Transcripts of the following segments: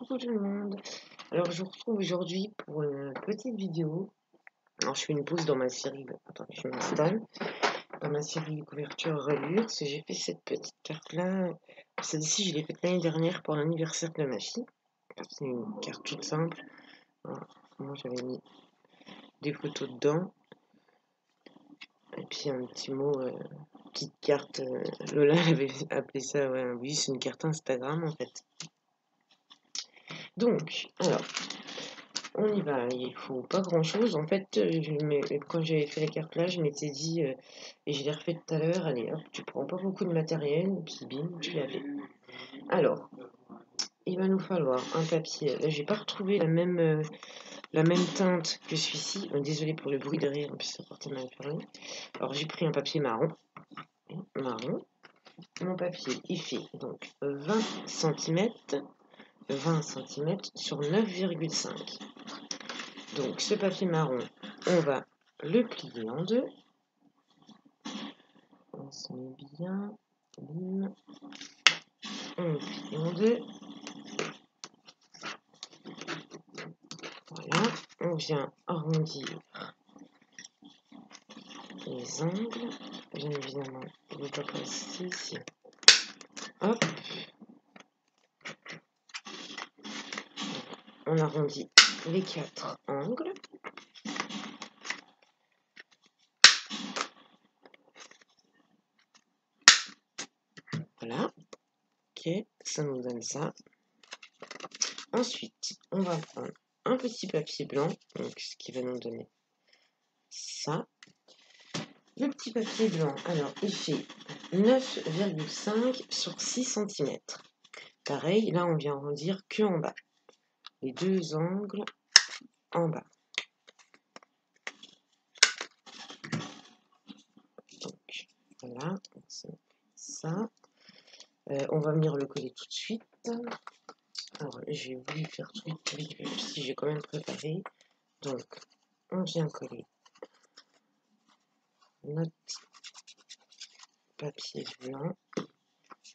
Coucou tout le monde. Alors je vous retrouve aujourd'hui pour une petite vidéo. Alors je fais une pause dans ma série. Attendez, je m'installe. Dans ma série couverture reliure, j'ai fait cette petite carte-là. Celle-ci, je l'ai faite l'année dernière pour l'anniversaire de ma fille. C'est une carte toute simple. Voilà. Moi j'avais mis des photos dedans. Et puis un petit mot, petite carte. Lola avait appelé ça, ouais, oui, c'est une carte Instagram en fait. Donc, alors. On y va, il faut pas grand chose. En fait, quand j'avais fait la carte là, je m'étais dit, et je l'ai refait tout à l'heure, allez hop, tu prends pas beaucoup de matériel, et puis bim, tu l'as fait. Alors, il va nous falloir un papier. Là, j'ai pas retrouvé la même teinte que celui-ci. Désolé pour le bruit derrière, puis ça portait mal parler. Alors, j'ai pris un papier marron. Marron. Mon papier, il fait donc 20 cm sur 9,5. Donc ce papier marron, on va le plier en deux. On se met bien. Bim. On le plie en deux. Voilà. On vient arrondir les angles. Bien évidemment, il ne doit pas passer ici. Hop. On arrondit les 4 angles. Voilà. Ok, ça nous donne ça. Ensuite, on va prendre un petit papier blanc, donc ce qui va nous donner ça. Le petit papier blanc, alors il fait 9,5 sur 6 cm. Pareil, là on vient arrondir que en bas. Les deux angles en bas. Donc voilà, ça. On va venir le coller tout de suite. Alors j'ai voulu faire tout vite, si j'ai quand même préparé. Donc on vient coller notre papier blanc.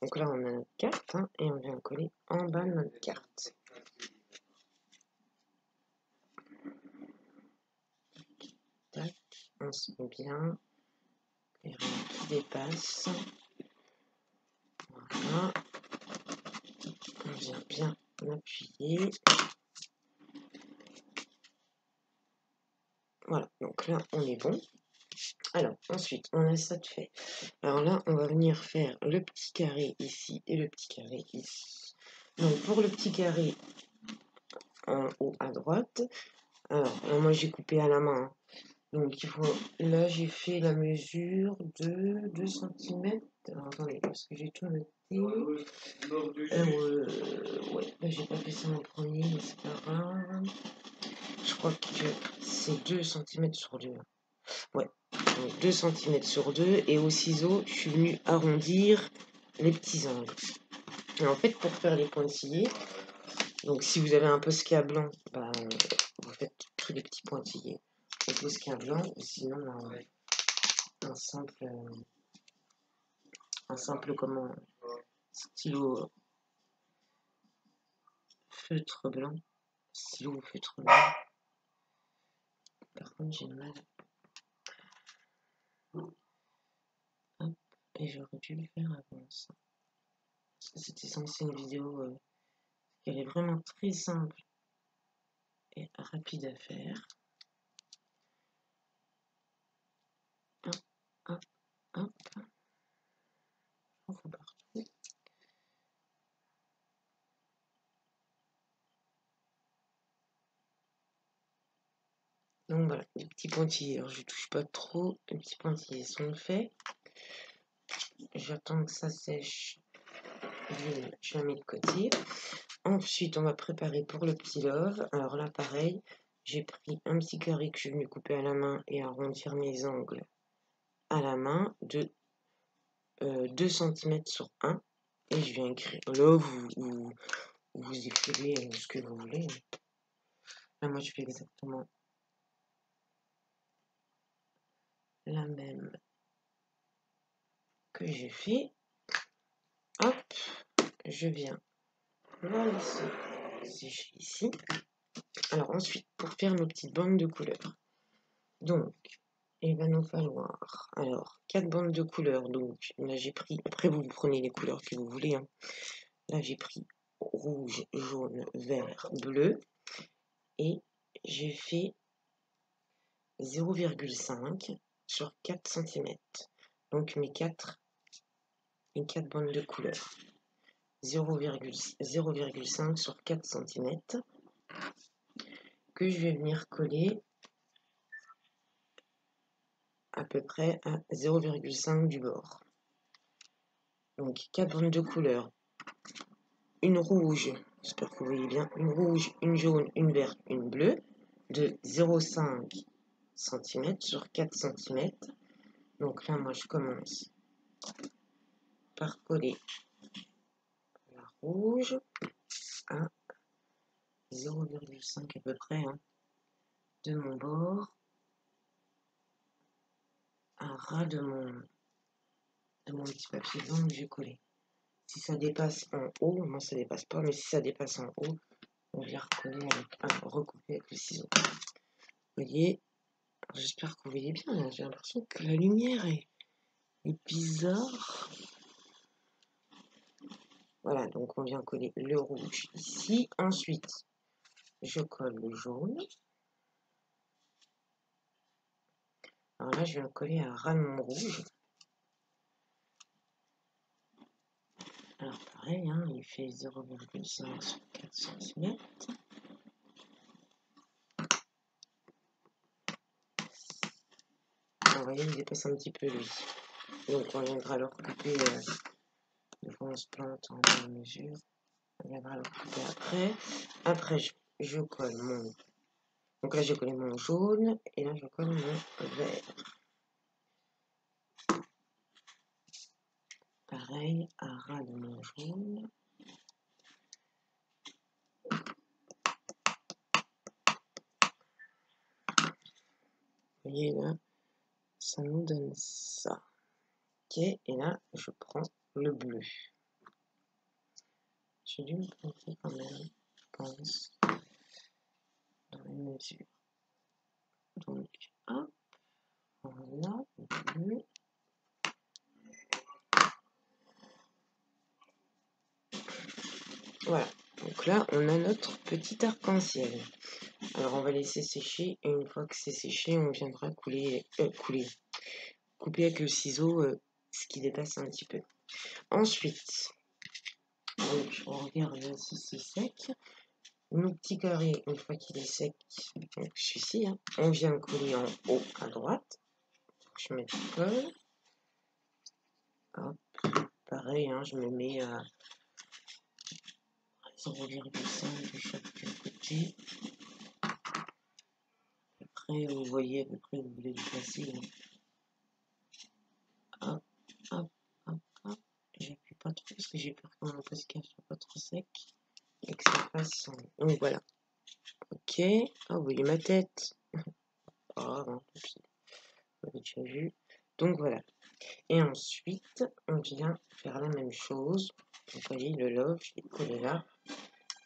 Donc là on a notre carte et on vient coller en bas de notre carte. Tac, on se met bien. Les rayons qui dépassent. Voilà. On vient bien appuyer. Voilà, donc là on est bon. Alors ensuite on a ça de fait. Alors là on va venir faire le petit carré ici et le petit carré ici. Donc pour le petit carré en haut à droite, alors là, moi j'ai coupé à la main. Donc il faut, là j'ai fait la mesure de 2 cm. Alors attendez, parce que j'ai tout noté. Ouais, là j'ai pas fait ça en premier, mais c'est pas grave. Je crois que c'est 2 cm sur 2. Ouais, donc 2 cm sur 2. Et au ciseau, je suis venu arrondir les petits angles. Et en fait, pour faire les pointillés, donc si vous avez un posca blanc, bah, vous faites tous les petits pointillés au posca blanc, ou sinon un simple comment, stylo feutre blanc. Stylo feutre blanc. Par contre, j'ai mal. Hop, et j'aurais dû le faire avant ça. Parce que c'était censé une vidéo qui est vraiment très simple et rapide à faire. Hop, hop, hop. On va partout. Donc voilà, les petits pointillés. Alors je touche pas trop, les petits pointillés sont faits. J'attends que ça sèche. Je la mets de côté. Ensuite, on va préparer pour le petit love. Alors là, pareil, j'ai pris un petit carré que je suis venu couper à la main et arrondir mes angles à la main de 2 cm sur 1. Et je viens écrire. Là, vous écrivez ce que vous voulez. Là, moi, je fais exactement la même que j'ai fait. Hop, je viens la laisser sécher ici. Alors ensuite, pour faire nos petites bandes de couleurs, donc il va nous falloir alors 4 bandes de couleurs. Donc là j'ai pris, après vous prenez les couleurs que vous voulez, hein. Là j'ai pris rouge, jaune, vert, bleu et j'ai fait 0,5 sur 4 cm. Donc mes 4 bandes de couleurs. 0,5 sur 4 cm que je vais venir coller à peu près à 0,5 du bord. Donc 4 bandes de couleurs, une rouge, j'espère que vous voyez bien, une rouge, une jaune, une verte, une bleue, de 0,5 cm sur 4 cm. Donc là, moi, je commence par coller la rouge à 0,5 à peu près, hein, de mon bord à ras de mon petit papier blanc que j'ai collé. Si ça dépasse en haut, moi ça dépasse pas, mais si ça dépasse en haut, on vient recoller recouper avec le ciseau. Vous voyez, j'espère que vous voyez bien, j'ai l'impression que la lumière est bizarre. Voilà, donc on vient coller le rouge ici. Ensuite, je colle le jaune. Alors là, je viens coller à ras de mon rouge. Alors pareil, hein, il fait 0,5 sur 4 cm. Vous voyez, il dépasse un petit peu lui. Donc on viendra le recouper, on se plante en mesure. On viendra le recouper après. Après, je colle mon... Donc là, j'ai collé mon jaune et là, je colle mon vert. Pareil, à ras de mon jaune. Vous voyez là, ça nous donne ça. Ok, et là, je prends le bleu. J'ai dû me planter quand même, je pense, dans les mesures. Donc, hop, voilà, le bleu. Voilà, donc là, on a notre petit arc-en-ciel. Alors, on va laisser sécher, et une fois que c'est séché, on viendra couper avec le ciseau ce qui dépasse un petit peu. Ensuite, donc, on regarde si c'est sec. Nos petits carrés, une fois qu'il est sec, donc celui-ci, hein, on vient coller en haut à droite. Je mets du colle. Hop, pareil, hein, je me mets à 0,5 de chaque côté. Après, vous voyez à peu près où vous voulez le placer. Hop, hop, hop, hop. J'appuie pas trop parce que j'ai peur que mon posca soit pas trop sec et que ça passe. Donc voilà. Ok. Ah, vous voyez ma tête. Ah, non, vous l'avez déjà vu. Donc voilà. Et ensuite, on vient faire la même chose. Vous voyez le love, je l'ai collé là.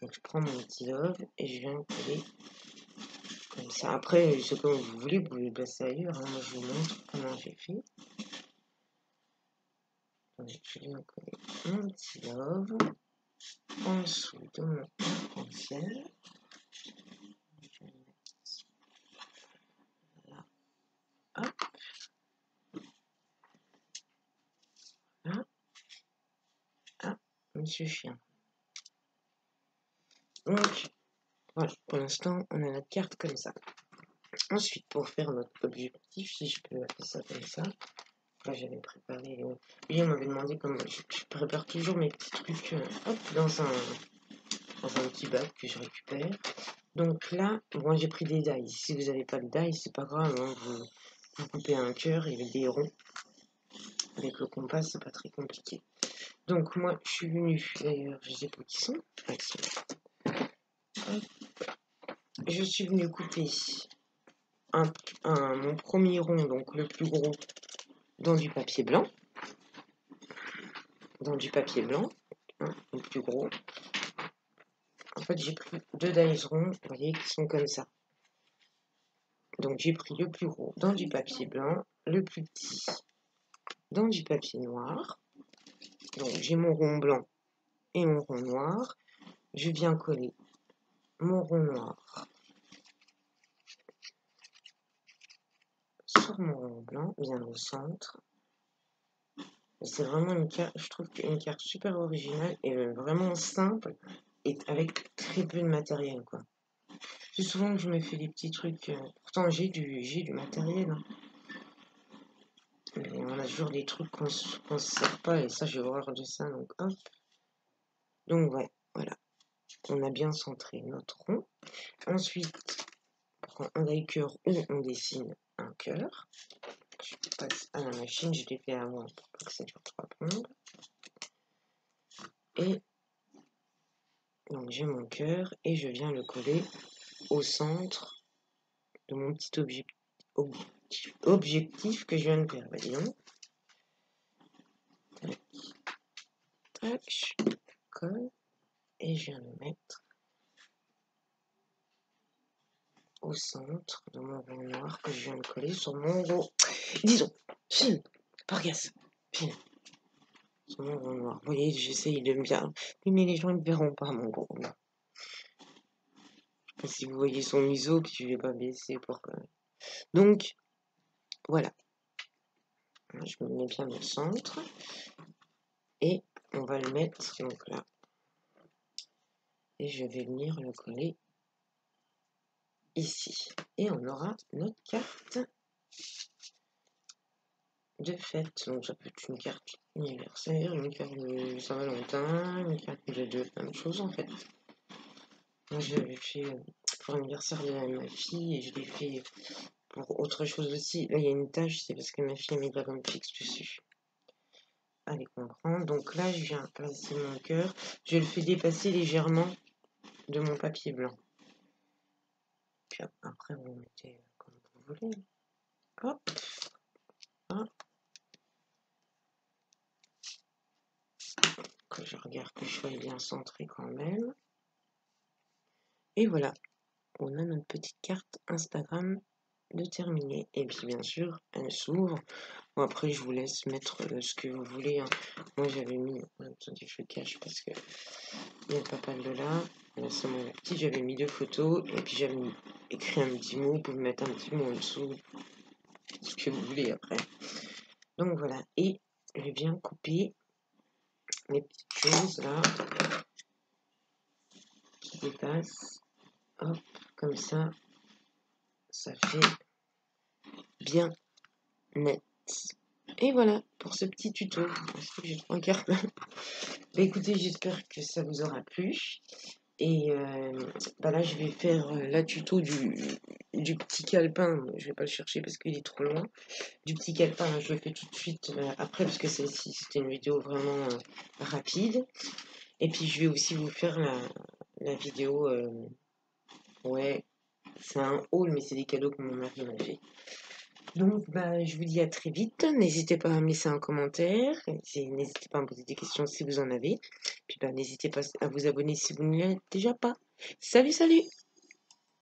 Donc je prends mon petit love et je viens coller comme ça. Après, c'est comme vous voulez, vous pouvez le placer ailleurs. Hein. Moi, je vous montre comment j'ai fait. Donc, je viens coller mon petit love en dessous de mon arc-en-ciel. Là. Hop. Là. Ah, monsieur chien. Donc, voilà, pour l'instant, on a notre carte comme ça. Ensuite, pour faire notre objectif, si je peux appeler ça comme ça, là j'avais préparé. Lui, on m'avait demandé comment. Je prépare toujours mes petits trucs hop, dans un petit bac que je récupère. Donc là, moi j'ai pris des dies. Si vous n'avez pas de dies, c'est pas grave. Hein, vous coupez un cœur et des ronds. Avec le compas, c'est pas très compliqué. Donc moi, je suis venue. D'ailleurs, je sais pas qui sont. Je suis venue couper mon premier rond, donc le plus gros, dans du papier blanc. Hein, le plus gros. fait, j'ai pris 2 dies ronds, vous voyez, qui sont comme ça. Donc, j'ai pris le plus gros dans du papier blanc, le plus petit dans du papier noir. Donc, j'ai mon rond blanc et mon rond noir. Je viens coller mon rond noir sur mon rond blanc, bien au centre. C'est vraiment une carte, je trouve une carte super originale et vraiment simple et avec très peu de matériel, quoi. C'est souvent que je me fais des petits trucs, pourtant j'ai du matériel, hein. Mais on a toujours des trucs qu'on se sert pas et ça j'ai horreur de ça, donc hop. Donc ouais, voilà. On a bien centré notre rond. Ensuite, on prend un die cœur où on dessine un cœur. Je passe à la machine, je l'ai fait avant pour pas que ça dure trop à prendre. Et donc j'ai mon cœur et je viens le coller au centre de mon petit objectif que je viens de faire. Voyons. Tac, tac, je colle et je viens le mettre au centre de mon rond noir que je viens de coller sur mon gros. Disons, film, Vargas, film. Sur mon rond noir. Vous voyez, j'essaye de bien. Mais les gens ne verront pas mon gros. Si vous voyez son museau, puis je ne vais pas baisser pour que. Donc, voilà. Je me mets bien au centre. Et on va le mettre donc là. Et je vais venir le coller ici. Et on aura notre carte de fête. Donc ça peut être une carte anniversaire, une carte de Saint-Valentin, une carte de plein de choses en fait. Moi je l'avais fait pour l'anniversaire de ma fille et je l'ai fait pour autre chose aussi. Là il y a une tache, c'est parce que ma fille a mis de la gomme fixe dessus. Allez comprendre. Donc là je viens placer mon cœur. Je le fais dépasser légèrement de mon papier blanc. Puis après vous mettez comme vous voulez. Hop. Hein. Que je regarde que je sois bien centré quand même. Et voilà, on a notre petite carte Instagram de terminer. Et puis bien sûr, elle s'ouvre. Bon, après, je vous laisse mettre ce que vous voulez, hein. Moi, j'avais mis, attendez, je le cache parce que il n'y a pas de là. Là, c'est mon petit, j'avais mis 2 photos et puis j'avais écrit un petit mot. Vous pouvez mettre un petit mot en dessous, ce que vous voulez après. Donc voilà, et je vais bien couper les petites choses là qui dépassent. Hop, comme ça fait bien net. Et voilà pour ce petit tuto. J'ai 3 cartes. Écoutez, j'espère que ça vous aura plu. Et là, je vais faire la tuto du petit calepin. Je vais pas le chercher parce qu'il est trop loin. Du petit calepin, là, je le fais tout de suite après parce que celle-ci, c'était une vidéo vraiment rapide. Et puis, je vais aussi vous faire la vidéo. Ouais, c'est un haul, mais c'est des cadeaux que mon mari m'a fait. Donc, je vous dis à très vite. N'hésitez pas à me laisser un commentaire. N'hésitez pas à me poser des questions si vous en avez. Puis, n'hésitez pas à vous abonner si vous ne l'êtes déjà pas. Salut, salut!